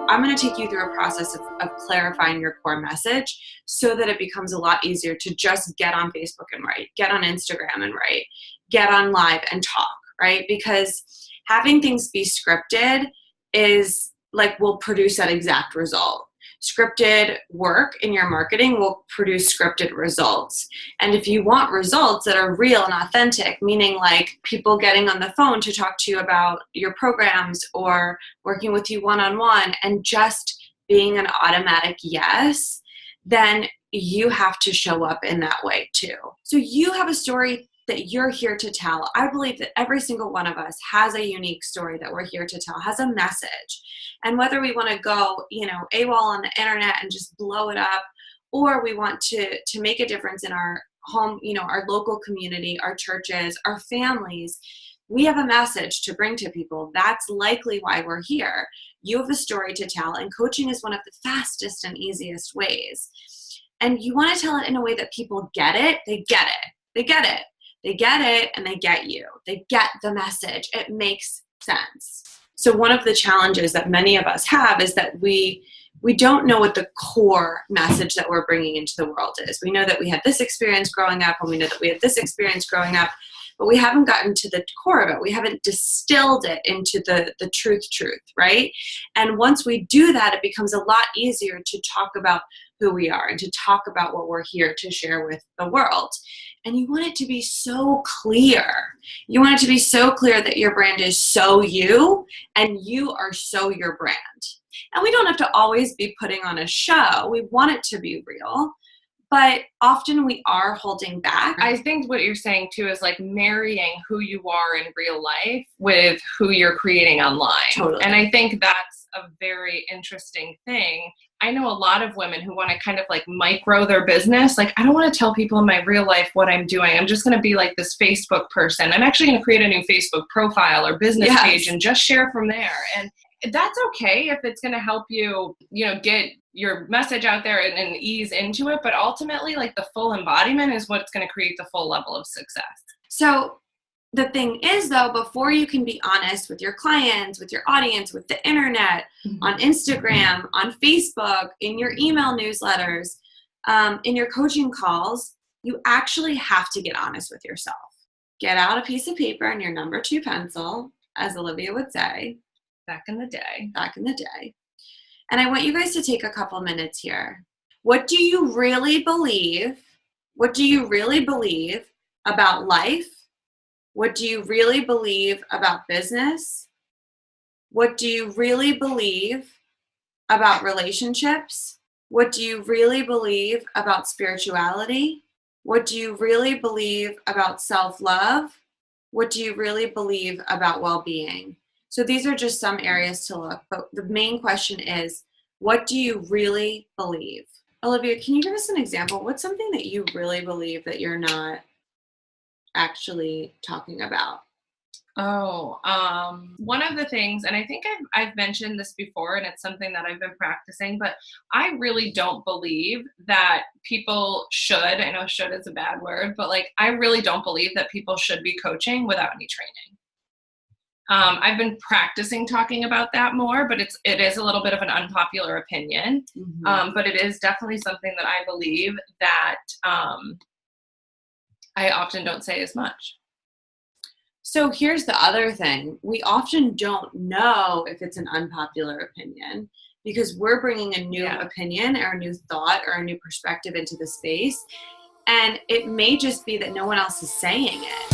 I'm going to take you through a process of clarifying your core message so that it becomes a lot easier to just get on Facebook and write, get on Instagram and write, get on live and talk, right? Because having things be scripted is like will produce that exact result. Scripted work in your marketing will produce scripted results. And if you want results that are real and authentic, meaning like people getting on the phone to talk to you about your programs or working with you one-on-one and just being an automatic yes, then you have to show up in that way too. So you have a story that you're here to tell. I believe that every single one of us has a unique story that we're here to tell, has a message. And whether we want to go, AWOL on the internet and just blow it up, or we want to make a difference in our home, our local community, our churches, our families, we have a message to bring to people. That's likely why we're here. You have a story to tell, and coaching is one of the fastest and easiest ways. And you want to tell it in a way that people get it. They get it. They get it. They get it and they get you. They get the message. It makes sense. So one of the challenges that many of us have is that we don't know what the core message that we're bringing into the world is. We know that we had this experience growing up and we know that we had this experience growing up, but we haven't gotten to the core of it. We haven't distilled it into the truth, right? And once we do that, it becomes a lot easier to talk about who we are and to talk about what we're here to share with the world. And you want it to be so clear. You want it to be so clear that your brand is so you and you are so your brand. And we don't have to always be putting on a show. We want it to be real, but often we are holding back. I think what you're saying too is like marrying who you are in real life with who you're creating online. Totally. And I think that's a very interesting thing. I know a lot of women who want to kind of like micro their business. Like, I don't want to tell people in my real life what I'm doing. I'm just going to be like this Facebook person. I'm actually going to create a new Facebook profile or business page and just share from there. And that's okay if it's going to help you, get your message out there and ease into it. But ultimately, like the full embodiment is what's going to create the full level of success. So the thing is, though, before you can be honest with your clients, with your audience, with the internet, on Instagram, on Facebook, in your email newsletters, in your coaching calls, you actually have to get honest with yourself. Get out a piece of paper and your number 2 pencil, as Olivia would say. Back in the day. And I want you guys to take a couple minutes here. What do you really believe? What do you really believe about life? What do you really believe about business? What do you really believe about relationships? What do you really believe about spirituality? What do you really believe about self-love? What do you really believe about well-being? So these are just some areas to look, but the main question is, what do you really believe? Olivia, can you give us an example? What's something that you really believe that you're not actually talking about? One of the things, and I think I've mentioned this before, and it's something that I've been practicing, but I really don't believe that people should, I know should is a bad word, but like, I really don't believe that people should be coaching without any training. I've been practicing talking about that more, but it is a little bit of an unpopular opinion. But it is definitely something that I believe that, I often don't say as much. So here's the other thing. We often don't know if it's an unpopular opinion because we're bringing a new opinion or a new thought or a new perspective into the space. And it may just be that no one else is saying it.